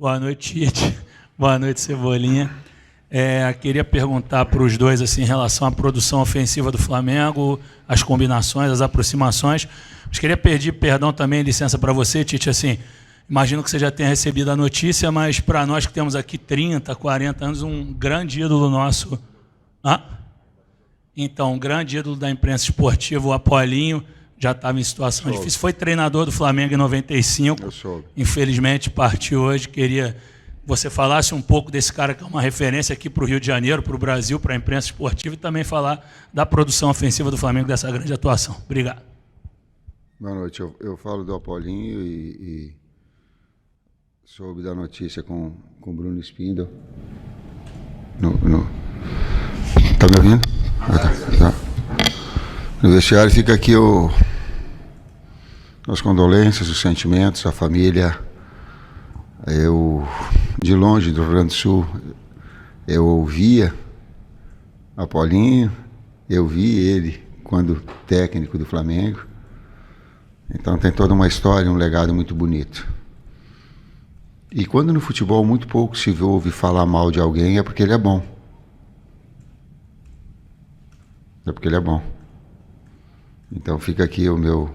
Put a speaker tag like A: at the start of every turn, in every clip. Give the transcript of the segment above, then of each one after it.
A: Boa noite, Tite. Boa noite, Cebolinha. Queria perguntar para os dois assim, em relação à produção ofensiva do Flamengo, as combinações, as aproximações. Mas queria pedir perdão também, licença para você, Tite. Assim, imagino que você já tenha recebido a notícia, mas para nós que temos aqui 30, 40 anos, um grande ídolo nosso. Então, um grande ídolo da imprensa esportiva, o Apolinho, já estava em situação difícil. Foi treinador do Flamengo em 95. Infelizmente partiu hoje. Queria que você falasse um pouco desse cara que é uma referência aqui para o Rio de Janeiro, para o Brasil, para a imprensa esportiva, e também falar da produção ofensiva do Flamengo, dessa grande atuação. Obrigado.
B: Boa noite. Eu falo do Apolinho e soube da notícia com o Bruno Spindel. Tá me ouvindo? Tá. No vestiário fica aqui as condolências, os sentimentos, a família. Eu, de longe do Rio Grande do Sul, eu ouvia Apolinho, eu vi ele quando técnico do Flamengo. Então tem toda uma história, um legado muito bonito. E quando no futebol muito pouco se ouve falar mal de alguém, é porque ele é bom. É porque ele é bom. Então fica aqui o meu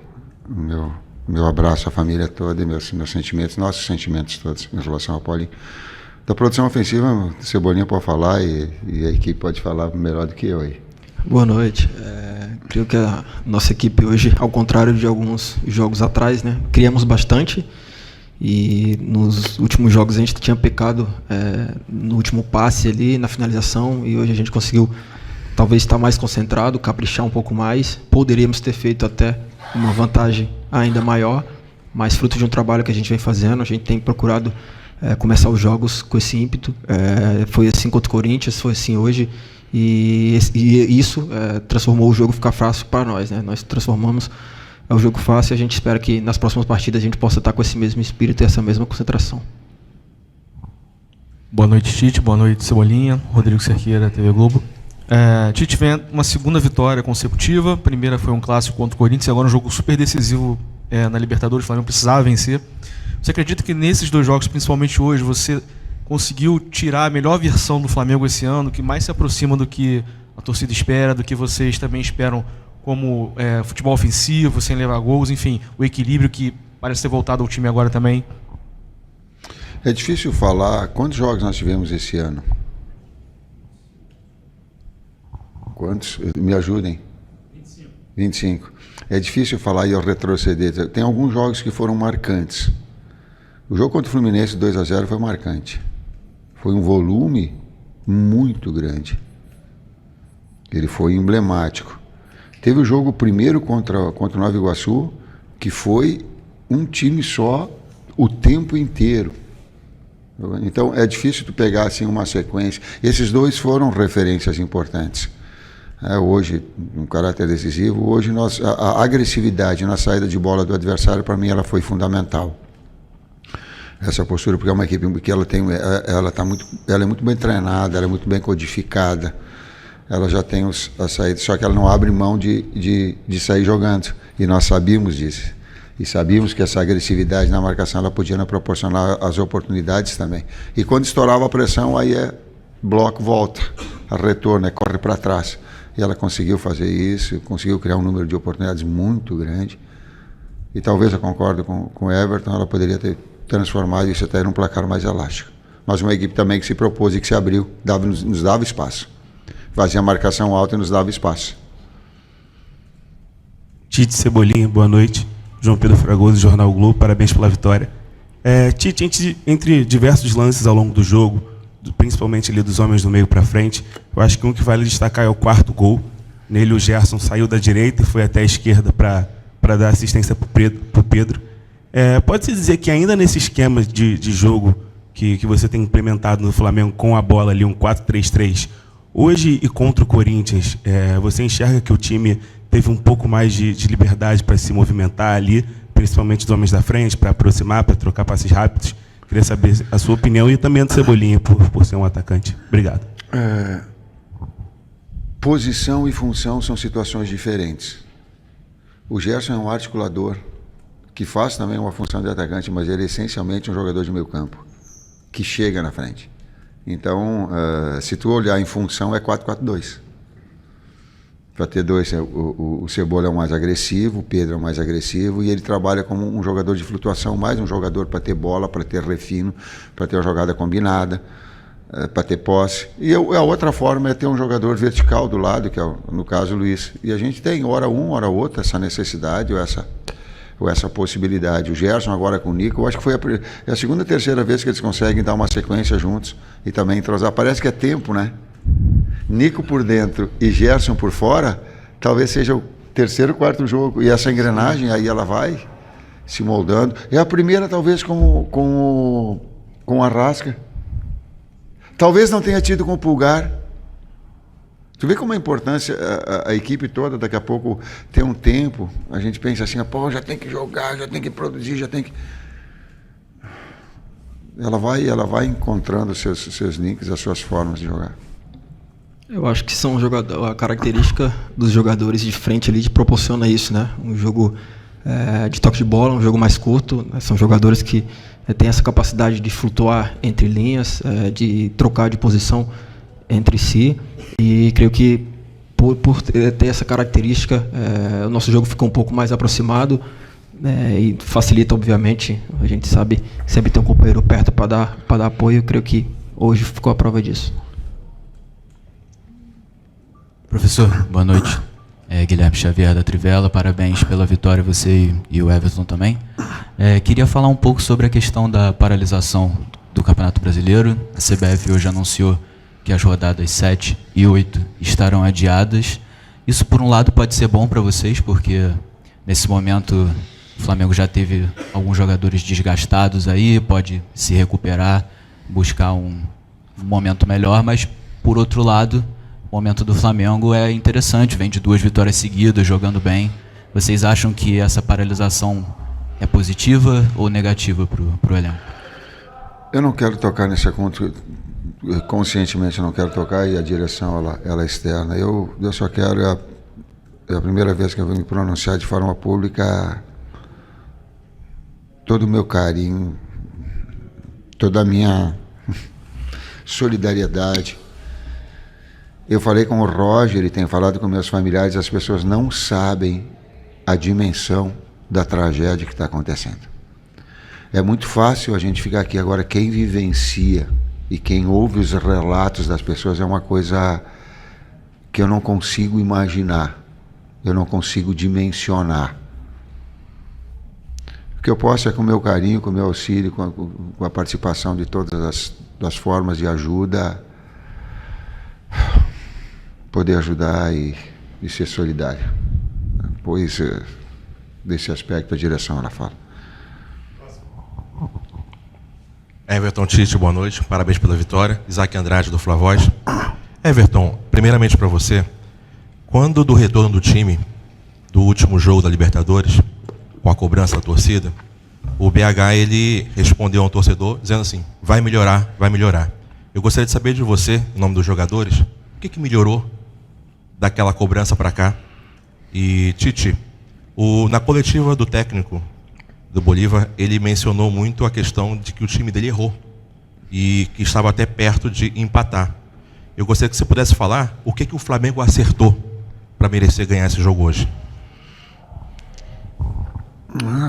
B: abraço à família toda e meus sentimentos, nossos sentimentos todos em relação ao Paulinho. Da produção ofensiva, Cebolinha pode falar e a equipe pode falar melhor do que eu aí.
C: Boa noite. Creio que a nossa equipe hoje, ao contrário de alguns jogos atrás, né, criamos bastante e nos últimos jogos a gente tinha pecado no último passe ali, na finalização, e hoje a gente conseguiu talvez estar mais concentrado, caprichar um pouco mais. Poderíamos ter feito até uma vantagem ainda maior, mas fruto de um trabalho que a gente vem fazendo, a gente tem procurado começar os jogos com esse ímpeto. Foi assim contra o Corinthians, foi assim hoje, e isso transformou o jogo ficar fácil para nós, né? Nós transformamos o jogo fácil e a gente espera que nas próximas partidas a gente possa estar com esse mesmo espírito e essa mesma concentração.
D: Boa noite, Tite. Boa noite, Cebolinha. Rodrigo Cerqueira, TV Globo. Tite vem uma segunda vitória consecutiva. A primeira foi um clássico contra o Corinthians, e agora um jogo super decisivo na Libertadores. O Flamengo precisava vencer. Você acredita que nesses dois jogos, principalmente hoje, você conseguiu tirar a melhor versão do Flamengo esse ano, que mais se aproxima do que a torcida espera, do que vocês também esperam, como futebol ofensivo, sem levar gols, enfim, o equilíbrio que parece ter voltado ao time agora também?
B: É difícil falar quantos jogos nós tivemos esse ano. Quantos? Me ajudem. 25. É difícil falar e eu retroceder. Tem alguns jogos que foram marcantes. O jogo contra o Fluminense 2-0 foi marcante. Foi um volume muito grande. Ele foi emblemático. Teve o jogo primeiro contra o Nova Iguaçu, que foi um time só o tempo inteiro. Então é difícil tu pegar assim uma sequência. Esses dois foram referências importantes. Hoje, um caráter decisivo. Hoje a agressividade na saída de bola do adversário, para mim, ela foi fundamental. Essa postura, porque é uma equipe que ela é muito bem treinada, ela é muito bem codificada. Ela já tem as saídas, só que ela não abre mão de sair jogando. E nós sabíamos disso. E sabíamos que essa agressividade na marcação ela podia nos proporcionar as oportunidades também. E quando estourava a pressão, aí bloco, volta, retorno, corre para trás. E ela conseguiu fazer isso, conseguiu criar um número de oportunidades muito grande. E talvez eu concordo com o Everton, ela poderia ter transformado isso até num placar mais elástico. Mas uma equipe também que se propôs e que se abriu, nos dava espaço. Fazia a marcação alta e nos dava espaço.
E: Tite, Cebolinha, boa noite. João Pedro Fragoso, Jornal Globo, parabéns pela vitória. Tite, entre diversos lances ao longo do jogo, principalmente ali dos homens do meio para frente, eu acho que um que vale destacar é o quarto gol. Nele o Gerson saiu da direita e foi até a esquerda para dar assistência para o Pedro. Pode-se dizer que ainda nesse esquema de jogo que você tem implementado no Flamengo com a bola ali, um 4-3-3, hoje e contra o Corinthians, você enxerga que o time teve um pouco mais de liberdade para se movimentar ali, principalmente os homens da frente, para aproximar, para trocar passes rápidos? Queria saber a sua opinião e também a do Cebolinha, por ser um atacante. Obrigado.
B: Posição e função são situações diferentes. O Gerson é um articulador, que faz também uma função de atacante, mas ele é essencialmente um jogador de meio campo. que chega na frente. Então, se tu olhar em função, é 4-4-2. Para ter dois, o Cebola é o mais agressivo, o Pedro é o mais agressivo, e ele trabalha como um jogador de flutuação, mais um jogador para ter bola, para ter refino, para ter uma jogada combinada, para ter posse. E a outra forma é ter um jogador vertical do lado, que é, no caso, o Luiz. E a gente tem, hora um, hora outra, essa necessidade ou essa possibilidade. O Gerson agora com o Nico, eu acho que foi a segunda, terceira vez que eles conseguem dar uma sequência juntos e também entrosar. Parece que é tempo, né? Nico por dentro e Gerson por fora, talvez seja o terceiro, quarto jogo. E essa engrenagem, aí ela vai se moldando. É a primeira, talvez, com o Arrasca. Talvez não tenha tido com o Pulgar. Tu vê como a importância, a equipe toda, daqui a pouco tem um tempo, a gente pensa assim, pô, já tem que jogar, já tem que produzir, já tem que... Ela vai encontrando os seus links, as suas formas de jogar.
C: Eu acho que são a característica dos jogadores de frente ali proporciona isso, né? Um jogo de toque de bola, um jogo mais curto, né? São jogadores que têm essa capacidade de flutuar entre linhas, de trocar de posição entre si, e creio que por ter essa característica, o nosso jogo fica um pouco mais aproximado, e facilita, obviamente. A gente sabe que sempre tem um companheiro perto para dar apoio. Eu creio que hoje ficou a prova disso.
F: Professor, boa noite. Guilherme Xavier da Trivela, parabéns pela vitória, você e o Everton também. Queria falar um pouco sobre a questão da paralisação do Campeonato Brasileiro. A CBF hoje anunciou que as rodadas 7 e 8 estarão adiadas. Isso, por um lado, pode ser bom para vocês, porque nesse momento o Flamengo já teve alguns jogadores desgastados aí, pode se recuperar, buscar um momento melhor, mas, por outro lado, o momento do Flamengo é interessante, vem de 2 vitórias seguidas, jogando bem. Vocês acham que essa paralisação é positiva ou negativa para o elenco?
B: Eu não quero tocar nesse assunto, conscientemente eu não quero tocar, e a direção ela é externa. Eu só quero, é a primeira vez que eu vou me pronunciar de forma pública, todo o meu carinho, toda a minha solidariedade. Eu falei com o Roger e tenho falado com meus familiares, as pessoas não sabem a dimensão da tragédia que está acontecendo. É muito fácil a gente ficar aqui agora, quem vivencia e quem ouve os relatos das pessoas é uma coisa que eu não consigo imaginar, eu não consigo dimensionar. O que eu posso é, com o meu carinho, com o meu auxílio, com a participação de todas as formas de ajuda, poder ajudar e ser solidário. Pois, desse aspecto, a direção ela fala.
G: Everton Tite, boa noite, parabéns pela vitória. Isaac Andrade, do Flavoz. Everton, primeiramente para você, quando do retorno do time, do último jogo da Libertadores, com a cobrança da torcida, o BH ele respondeu a um torcedor dizendo assim, vai melhorar, vai melhorar. Eu gostaria de saber de você, em nome dos jogadores, o que melhorou daquela cobrança para cá? E Tite, na coletiva do técnico do Bolívar, ele mencionou muito a questão de que o time dele errou e que estava até perto de empatar. Eu gostaria que você pudesse falar o que o Flamengo acertou para merecer ganhar esse jogo hoje.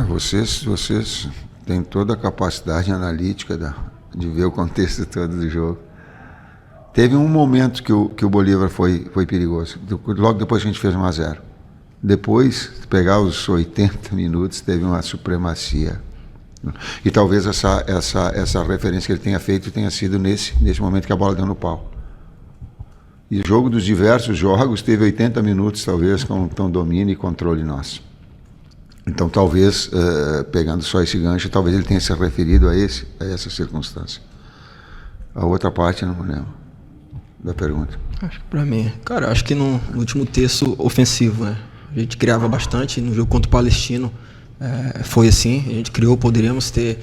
B: Vocês têm toda a capacidade analítica de ver o contexto todo do jogo. Teve um momento que o Bolívar foi perigoso, logo depois que a gente fez 1-0. Depois, pegar os 80 minutos, teve uma supremacia. E talvez essa referência que ele tenha feito tenha sido nesse momento que a bola deu no pau. E o jogo dos diversos jogos teve 80 minutos, talvez, com domínio e controle nosso. Então, talvez, pegando só esse gancho, talvez ele tenha se referido a essa circunstância. A outra parte, não me lembro da pergunta.
C: Acho que para mim, cara, acho que no último terço ofensivo, né? A gente criava bastante no jogo contra o Palestino, foi assim, a gente criou, poderíamos ter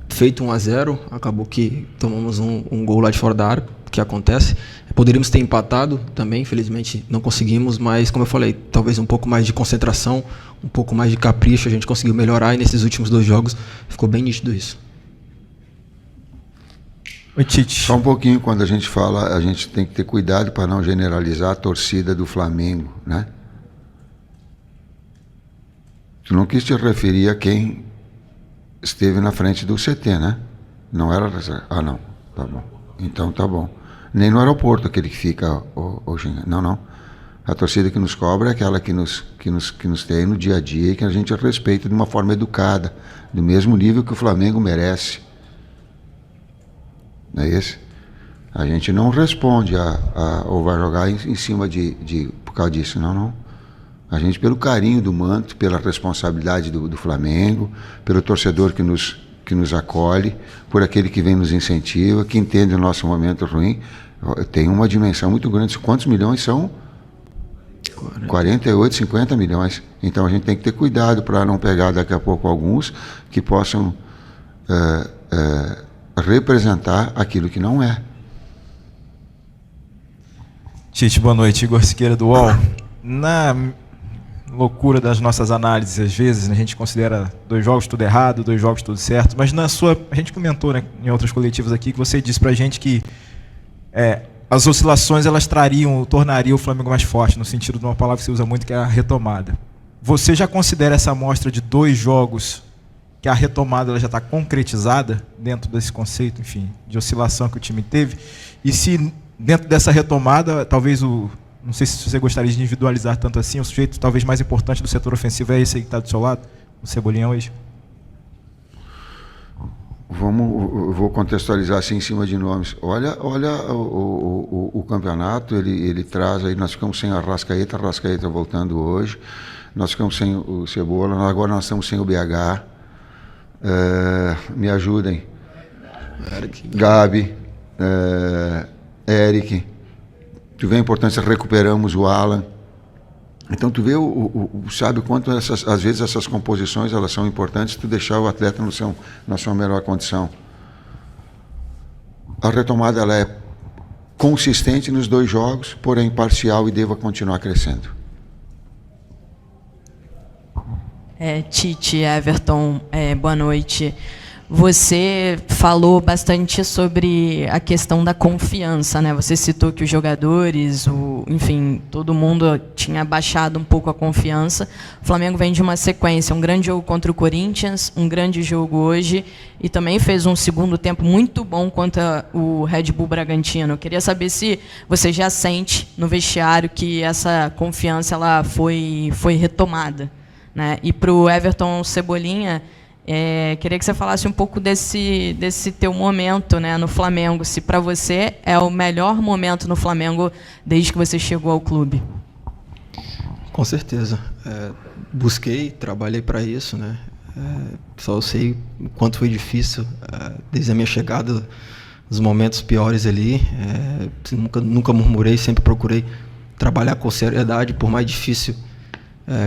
C: feito 1-0, acabou que tomamos um gol lá de fora da área, que acontece. Poderíamos ter empatado também, infelizmente não conseguimos, mas como eu falei, talvez um pouco mais de concentração, um pouco mais de capricho, a gente conseguiu melhorar, e nesses últimos 2 jogos ficou bem nítido isso. Oi, Tite.
B: Só um pouquinho, quando a gente fala, a gente tem que ter cuidado para não generalizar a torcida do Flamengo, né? Tu não quis te referir a quem esteve na frente do CT, né? Não era... Ah, não. Tá bom. Então tá bom. Nem no aeroporto, aquele que fica hoje. Não, não. A torcida que nos cobra é aquela que nos tem no dia a dia e que a gente respeita de uma forma educada, do mesmo nível que o Flamengo merece. Não é esse? A gente não responde ou vai jogar em cima por causa disso, não, não. A gente, pelo carinho do manto, pela responsabilidade do Flamengo, pelo torcedor que nos acolhe, por aquele que vem nos incentiva, que entende o nosso momento ruim, tem uma dimensão muito grande. Quantos milhões são? 48, 50 milhões. Então a gente tem que ter cuidado para não pegar daqui a pouco alguns que possam representar aquilo que não é.
H: Tite, boa noite. Igor Siqueira do UOL. Na loucura das nossas análises, às vezes, né, a gente considera 2 jogos tudo errado, 2 jogos tudo certo, mas a gente comentou, né, em outras coletivas aqui, que você disse pra gente que as oscilações elas tornariam o Flamengo mais forte, no sentido de uma palavra que você usa muito, que é a retomada. Você já considera essa amostra de 2 jogos que a retomada ela já está concretizada dentro desse conceito, enfim, de oscilação que o time teve? E se dentro dessa retomada, talvez não sei se você gostaria de individualizar tanto assim, o sujeito talvez mais importante do setor ofensivo é esse aí que está do seu lado, o Cebolinha hoje?
B: Eu vou contextualizar assim em cima de nomes. Olha o campeonato, ele traz aí, nós ficamos sem a Arrascaeta voltando hoje, nós ficamos sem o Cebola, agora nós estamos sem o BH. Me ajudem. Gabi, Eric. Tu vê a importância, recuperamos o Alan. Então tu vê, sabe quanto às vezes essas composições elas são importantes, tu deixar o atleta na sua melhor condição. A retomada ela é consistente nos 2 jogos, porém parcial e deva continuar crescendo.
I: Tite, Everton, boa noite. Você falou bastante sobre a questão da confiança, né? Você citou que os jogadores, enfim, todo mundo tinha baixado um pouco a confiança. O Flamengo vem de uma sequência, um grande jogo contra o Corinthians, um grande jogo hoje, e também fez um segundo tempo muito bom contra o Red Bull Bragantino. Eu queria saber se você já sente no vestiário que essa confiança ela foi retomada, né? E para o Everton Cebolinha, queria que você falasse um pouco desse teu momento, né, no Flamengo, se para você é o melhor momento no Flamengo desde que você chegou ao clube.
C: Com certeza. Busquei, trabalhei para isso, né? Só eu sei o quanto foi difícil desde a minha chegada, os momentos piores ali. Nunca murmurei, sempre procurei trabalhar com seriedade, por mais difícil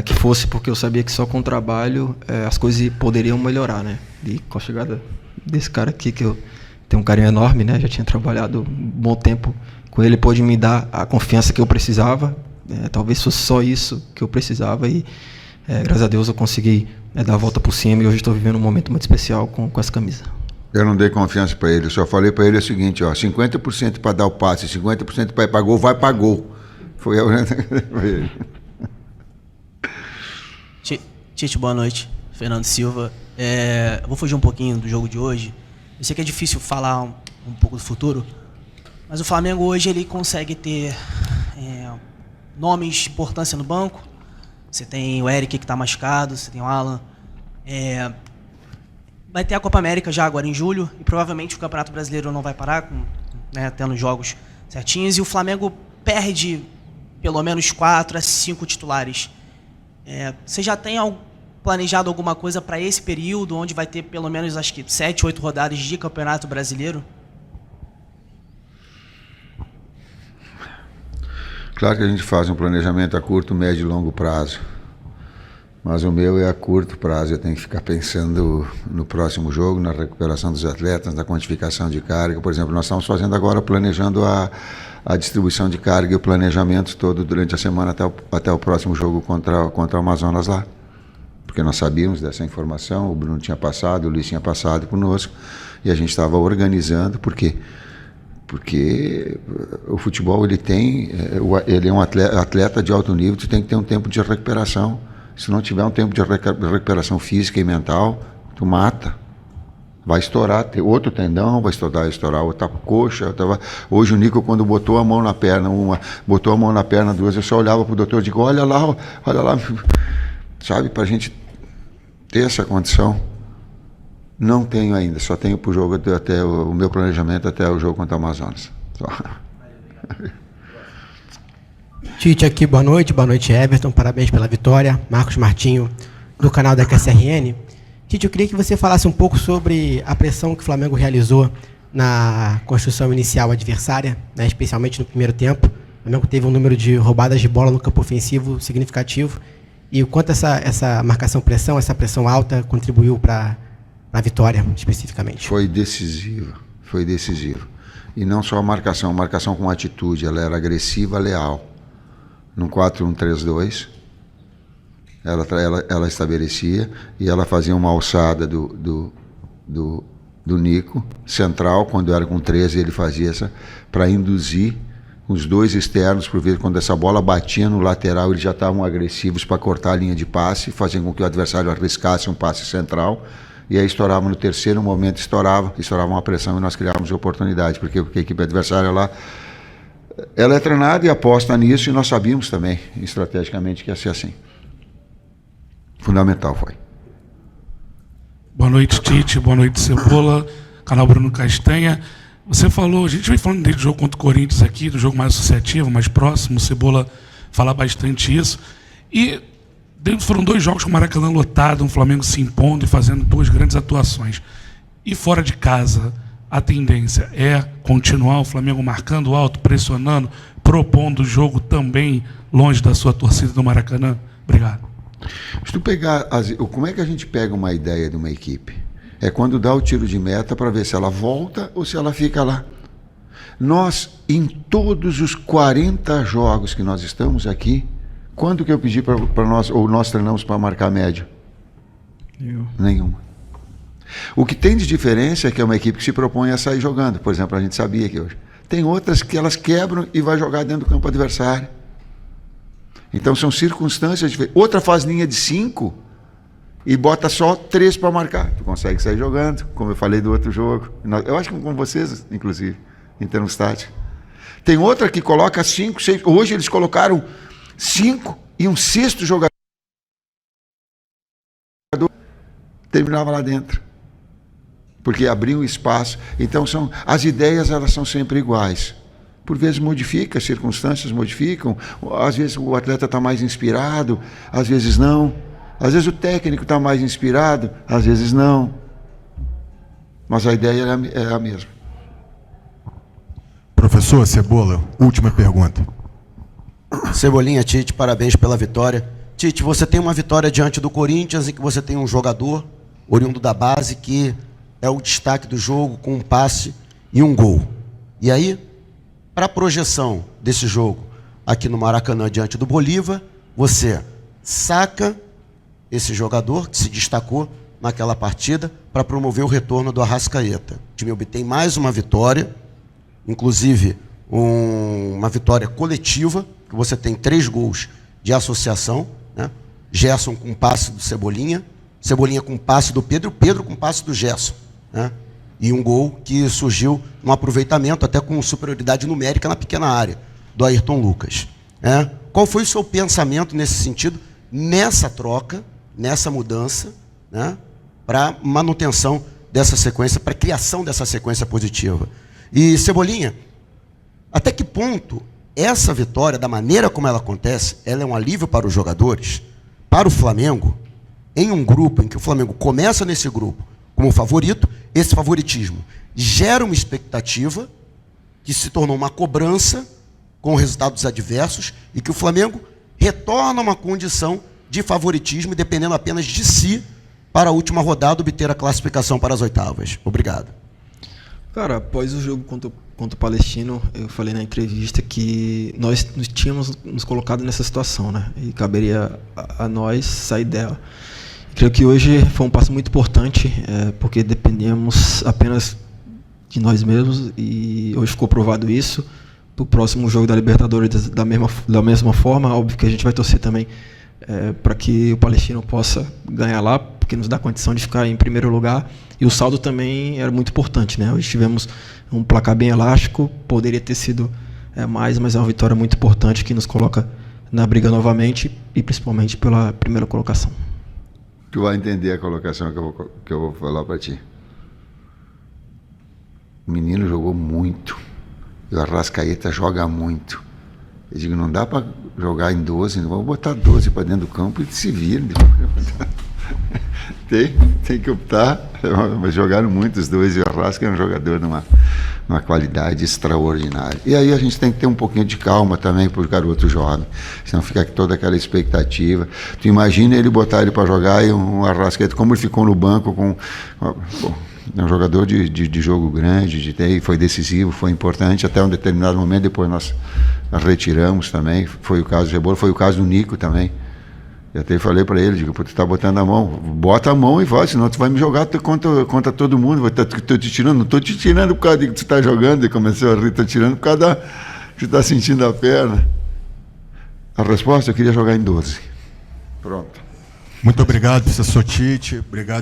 C: que fosse, porque eu sabia que só com o trabalho as coisas poderiam melhorar, né? E com a chegada desse cara aqui, que eu tenho um carinho enorme, né? Já tinha trabalhado um bom tempo com ele, pôde me dar a confiança que eu precisava. Talvez fosse só isso que eu precisava e graças a Deus eu consegui dar a volta por cima e hoje estou vivendo um momento muito especial com essa camisa.
B: Eu não dei confiança para ele, eu só falei para ele o seguinte, 50% para dar o passe, 50% para ir para gol, vai para gol. Foi ele.
J: Tite, boa noite. Fernando Silva. Vou fugir um pouquinho do jogo de hoje. Eu sei que é difícil falar um pouco do futuro, mas o Flamengo hoje ele consegue ter nomes de importância no banco. Você tem o Eric que está machucado, você tem o Alan. Vai ter a Copa América já agora em julho e provavelmente o Campeonato Brasileiro não vai parar, tendo jogos certinhos. E o Flamengo perde pelo menos 4 a 5 titulares. Você já tem planejado alguma coisa para esse período, onde vai ter pelo menos, acho que 7, 8 rodadas de Campeonato Brasileiro?
B: Claro que a gente faz um planejamento a curto, médio e longo prazo. Mas o meu é a curto prazo. Eu tenho que ficar pensando no próximo jogo, na recuperação dos atletas, na quantificação de carga. Por exemplo, nós estamos fazendo agora, planejando a distribuição de carga e o planejamento todo durante a semana até o próximo jogo contra o Amazonas lá. Porque nós sabíamos dessa informação, o Bruno tinha passado, o Luiz tinha passado conosco. E a gente estava organizando, por quê? Porque o futebol ele é um atleta de alto nível, tu tem que ter um tempo de recuperação. Se não tiver um tempo de recuperação física e mental, tu mata. Vai estourar outro tendão, vai estourar outra coxa. Hoje o Nico, quando botou a mão na perna, duas, eu só olhava pro doutor e digo, olha lá, sabe, pra gente ter essa condição. Não tenho ainda, só tenho pro jogo até o meu planejamento até o jogo contra o Amazonas. Só.
K: Tite aqui, boa noite Everton, parabéns pela vitória. Marcos Martinho, do canal da QSRN. Tite, eu queria que você falasse um pouco sobre a pressão que o Flamengo realizou na construção inicial adversária, né, especialmente no primeiro tempo. O Flamengo teve um número de roubadas de bola no campo ofensivo significativo. E o quanto essa marcação-pressão, essa pressão alta contribuiu para a vitória, especificamente? Foi decisivo. E não só a marcação com atitude, ela era agressiva, leal. No 4-1-3-2, ela estabelecia e ela fazia uma alçada do Nico, central, quando era com 13, ele fazia essa, para induzir os dois externos, por ver quando essa bola batia no lateral, eles já estavam agressivos para cortar a linha de passe, fazendo com que o adversário arriscasse um passe central, e aí estourava no terceiro momento, estourava uma pressão e nós criávamos oportunidade, porque a equipe adversária lá, ela é treinada e aposta nisso, e nós sabíamos também, estrategicamente, que ia ser assim. Fundamental foi.
L: Boa noite, Tite, boa noite, Cebola, canal Bruno Castanha. Você falou, a gente vem falando desde o jogo contra o Corinthians aqui, do jogo mais associativo, mais próximo, o Cebola fala bastante isso, e foram 2 jogos com o Maracanã lotado, um Flamengo se impondo e fazendo 2 grandes atuações. E fora de casa, a tendência é continuar o Flamengo marcando alto, pressionando, propondo o jogo também longe da sua torcida do Maracanã? Obrigado.
B: Se tu pegar, como é que a gente pega uma ideia de uma equipe? É quando dá o tiro de meta para ver se ela volta ou se ela fica lá. Nós, em todos os 40 jogos que nós estamos aqui, quando que eu pedi para nós, ou nós treinamos para marcar média? Nenhuma. O que tem de diferença é que é uma equipe que se propõe a sair jogando. Por exemplo, a gente sabia que hoje. Tem outras que elas quebram e vai jogar dentro do campo adversário. Então são circunstâncias diferentes. Outra faz linha de 5 e bota só 3 para marcar. Tu consegue sair jogando, como eu falei do outro jogo. Eu acho que com vocês, inclusive, em termos táticos. Tem outra que coloca 5, 6. Hoje eles colocaram 5 e um 6º jogador terminava lá dentro. Porque abriu espaço. Então as ideias elas são sempre iguais. Por vezes modifica, as circunstâncias modificam, às vezes o atleta está mais inspirado, às vezes não, às vezes o técnico está mais inspirado, às vezes não, mas a ideia é a mesma.
M: Professor Cebola, última pergunta.
N: Cebolinha, Tite, parabéns pela vitória. Tite, você tem uma vitória diante do Corinthians em que você tem um jogador oriundo da base que é o destaque do jogo com um passe e um gol. E aí, para a projeção desse jogo aqui no Maracanã diante do Bolívar, você saca esse jogador que se destacou naquela partida para promover o retorno do Arrascaeta. O time obtém mais uma vitória, inclusive uma vitória coletiva, que você tem 3 gols de associação, né? Gerson com passe do Cebolinha, Cebolinha com passe do Pedro, Pedro com passe do Gerson, né? E um gol que surgiu no aproveitamento, até com superioridade numérica na pequena área, do Ayrton Lucas. Qual foi o seu pensamento nesse sentido, nessa troca, nessa mudança, né, para manutenção dessa sequência, para criação dessa sequência positiva? E, Cebolinha, até que ponto essa vitória, da maneira como ela acontece, ela é um alívio para os jogadores, para o Flamengo, em um grupo em que o Flamengo começa nesse grupo como favorito, esse favoritismo gera uma expectativa que se tornou uma cobrança com resultados adversos e que o Flamengo retorna a uma condição de favoritismo, dependendo apenas de si, para a última rodada obter a classificação para as oitavas. Obrigado.
C: Cara, após o jogo contra o Palestino, eu falei na entrevista que nós tínhamos nos colocado nessa situação, né? E caberia a nós sair dela. Creio que hoje foi um passo muito importante, porque dependíamos apenas de nós mesmos e hoje ficou provado isso. Para o próximo jogo da Libertadores da mesma forma, óbvio que a gente vai torcer também para que o Palestino possa ganhar lá, porque nos dá condição de ficar em primeiro lugar. E o saldo também era muito importante, né? Hoje tivemos um placar bem elástico, poderia ter sido mais, mas é uma vitória muito importante que nos coloca na briga novamente e principalmente pela primeira colocação.
B: Tu vai entender a colocação que eu vou falar para ti. O menino jogou muito. E o Arrascaeta joga muito. Eu digo, não dá para jogar em 12, não vou botar 12 para dentro do campo e se vira. Tem que optar. Mas jogaram muito os dois e o Arrasca é um jogador de uma qualidade extraordinária. E aí a gente tem que ter um pouquinho de calma também para o garoto jovem, senão fica toda aquela expectativa. Tu imagina ele botar ele para jogar e um Arrascaeta, como ele ficou no banco com... É um jogador de jogo grande, foi decisivo, foi importante até um determinado momento, depois nós retiramos também. Foi o caso do Rebolo, foi o caso do Nico também. Eu até falei para ele, digo, tu tá botando a mão, bota a mão e vai, senão tu vai me jogar contra todo mundo, tô te tirando, não tô te tirando por causa de que tu tá jogando, e começou a rir, tô tirando por causa que tu tá sentindo a perna. A resposta, eu queria jogar em 12. Pronto.
M: Muito obrigado, professor Tite, obrigado.